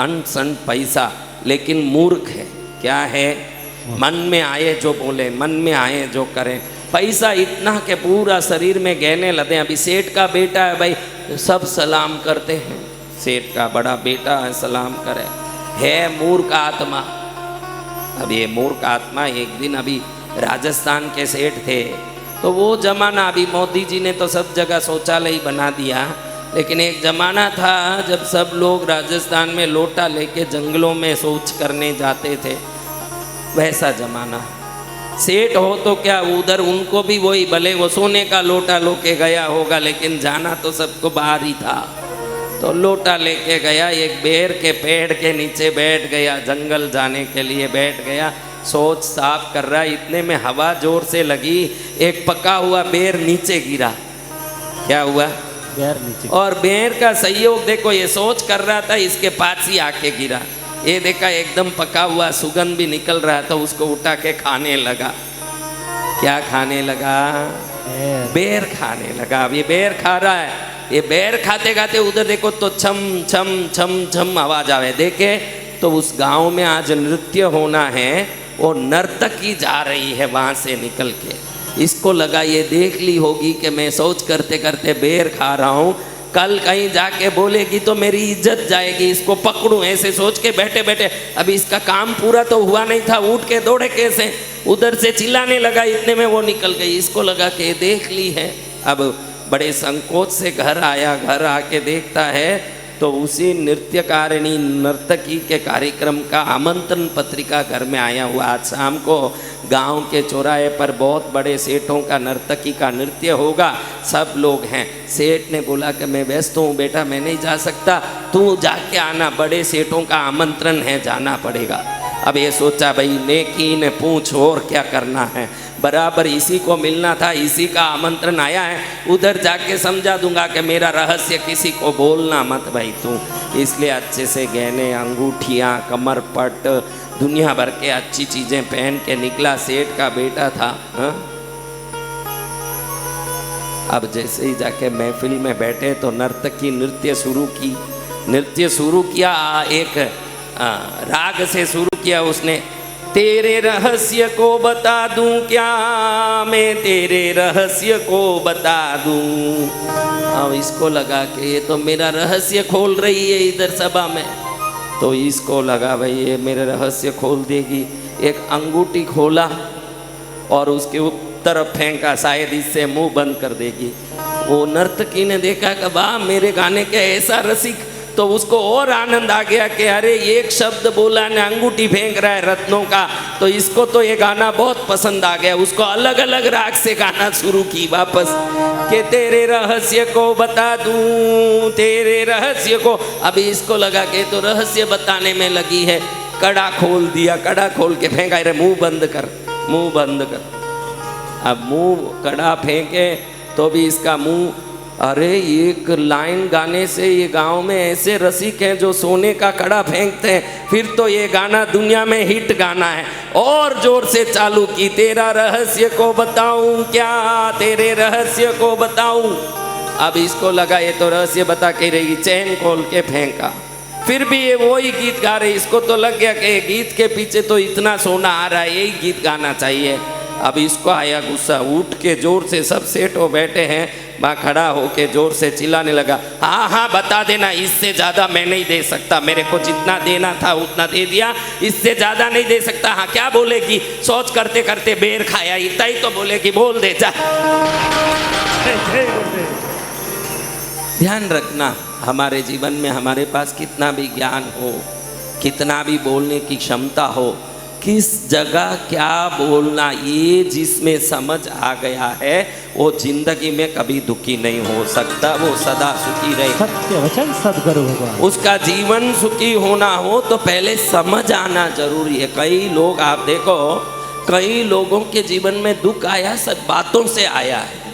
अंट shunt पैसा, लेकिन मूर्ख है। क्या है? मन में आए जो बोले, मन में आए जो करें। पैसा इतना के पूरा शरीर में गहने लदे। अभी सेठ का बेटा है भाई, सब सलाम करते हैं, सेठ का बड़ा बेटा है सलाम करे, है मूर्ख आत्मा। अब ये मूर्ख आत्मा एक दिन, अभी राजस्थान के सेठ थे, तो वो जमाना, अभी मोदी जी ने तो सब जगह शौचालय बना दिया, लेकिन एक ज़माना था जब सब लोग राजस्थान में लोटा लेके जंगलों में शौच करने जाते थे, वैसा ज़माना। सेठ हो तो क्या, उधर उनको भी वही, भले वो सोने का लोटा लेके गया होगा, लेकिन जाना तो सबको बाहर ही था। तो लोटा लेके गया, एक बेर के पेड़ के नीचे बैठ गया, जंगल जाने के लिए बैठ गया, शौच साफ कर रहा। इतने में हवा जोर से लगी, एक पका हुआ बेर नीचे गिरा। क्या हुआ? बेर नीचे। और बेर का सहयोग देखो, ये शौच कर रहा था, इसके पास ही आके गिरा। ये देखा एकदम पका हुआ, सुगंध भी निकल रहा था, उसको उठा के खाने लगा। क्या खाने लगा? बेर खाने लगा। अब ये बेर खा रहा है, ये बेर खाते खाते उधर देखो तो छम छम छम छम आवाज आवे। देखे तो उस गांव में आज नृत्य होना है, वो नर्तकी जा रही है वहां से निकल के। इसको लगा ये देख ली होगी कि मैं शौच करते करते बेर खा रहा हूँ, कल कहीं जाके बोलेगी तो मेरी इज्जत जाएगी, इसको पकड़ूं, ऐसे सोच के बैठे बैठे। अभी इसका काम पूरा तो हुआ नहीं था, उठ के दौड़े कैसे, उधर से चिल्लाने लगा, इतने में वो निकल गई। इसको लगा कि देख ली है। अब बड़े संकोच से घर आया, घर आके देखता है तो उसी नृत्यकारिणी नर्तकी के कार्यक्रम का आमंत्रण पत्रिका घर में आया हुआ। आज शाम को गांव के चौराहे पर बहुत बड़े सेठों का नर्तकी का नृत्य होगा, सब लोग हैं। सेठ ने बोला कि मैं व्यस्त हूँ बेटा, मैं नहीं जा सकता, तू जाके आना, बड़े सेठों का आमंत्रण है, जाना पड़ेगा। अब ये सोचा भाई नेकी ने पूछ और क्या करना है, बराबर इसी को मिलना था, इसी का आमंत्रण आया है, उधर जाके समझा दूंगा कि मेरा रहस्य किसी को बोलना मत भाई तू। इसलिए अच्छे से गहने, अंगूठियाँ, कमरपट, दुनिया भर के अच्छी चीज़ें पहन के निकला। सेठ का बेटा था। हा? अब जैसे ही जाके महफिल में बैठे तो नर्तकी नृत्य शुरू की। नृत्य शुरू किया, एक राग से शुरू किया उसने। तेरे रहस्य को बता दूं क्या, मैं तेरे रहस्य को बता दूं। अब इसको लगा कि ये तो मेरा रहस्य खोल रही है इधर सभा में, तो इसको लगा भाई ये मेरे रहस्य खोल देगी। एक अंगूठी खोला और उसके तरफ फेंका, शायद इससे मुंह बंद कर देगी। वो नर्तकी ने देखा कि वाह मेरे गाने के ऐसा रसिक, तो उसको और आनंद आ गया कि अरे एक शब्द बोला ने अंगूठी फेंक रहा है रत्नों का, तो इसको तो ये गाना बहुत पसंद आ गया। उसको अलग अलग राग से गाना शुरू की वापस कि तेरे रहस्य को बता दूं, तेरे रहस्य को। अभी इसको लगा कि तो रहस्य बताने में लगी है, कड़ा खोल दिया, कड़ा खोल के फेंका, अरे मुंह बंद कर, मुंह बंद कर। अब मुंह कड़ा फेंके तो भी इसका मुंह, अरे एक लाइन गाने से ये गांव में ऐसे रसिक हैं जो सोने का कड़ा फेंकते हैं, फिर तो ये गाना दुनिया में हिट गाना है। और जोर से चालू की, तेरा रहस्य को बताऊं क्या, तेरे रहस्य को बताऊं। अब इसको लगा ये तो रहस्य बता के रहेगी, चैन खोल के फेंका, फिर भी ये वही गीत गा रहे। इसको तो लग गया कि गीत के पीछे तो इतना सोना आ रहा है, यही गीत गाना चाहिए। अब इसको आया गुस्सा, उठ के जोर से, सब सेठो बैठे हैं, वहाँ खड़ा होके जोर से चिल्लाने लगा, हाँ हाँ बता देना, इससे ज़्यादा मैं नहीं दे सकता, मेरे को जितना देना था उतना दे दिया, इससे ज़्यादा नहीं दे सकता। हाँ क्या बोलेगी, सोच करते करते बेर खाया, इतना ही तो बोलेगी, बोल दे जा। ध्यान रखना, हमारे जीवन में हमारे पास कितना भी ज्ञान हो, कितना भी बोलने की क्षमता हो, किस जगह क्या बोलना, ये जिसमें समझ आ गया है वो जिंदगी में कभी दुखी नहीं हो सकता, वो सदा सुखी रहे। सत्य वचन सद्गुरु भगवान। उसका जीवन सुखी होना हो तो पहले समझ आना जरूरी है। कई लोग, आप देखो, कई लोगों के जीवन में दुख आया सब बातों से आया है।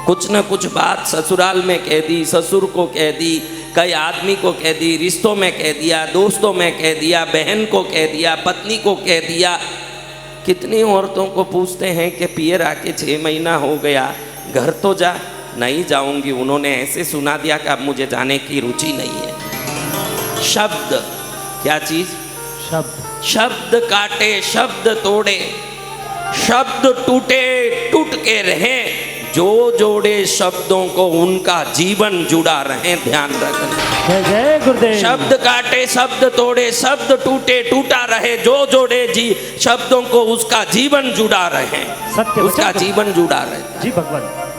कुछ न कुछ बात ससुराल में कह दी, ससुर को कह दी, कई आदमी को कह दी, रिश्तों में कह दिया, दोस्तों में कह दिया, बहन को कह दिया, पत्नी को कह दिया। कितनी औरतों को पूछते हैं कि पियर आके 6 महीना हो गया, घर तो जा, नहीं जाऊंगी, उन्होंने ऐसे सुना दिया कि अब मुझे जाने की रुचि नहीं है। शब्द क्या चीज? शब्द। शब्द काटे शब्द तोड़े, शब्द टूटे टूट के रहे, जो जोड़े शब्दों को उनका जीवन जुड़ा रहे। ध्यान रखना। जय जय गुरुदेव। शब्द काटे शब्द तोड़े, शब्द टूटे टूटा रहे, जो जोड़े शब्दों को उसका जीवन जुड़ा रहे। सत्य उसका जीवन जुड़ा रहे। जी भगवान।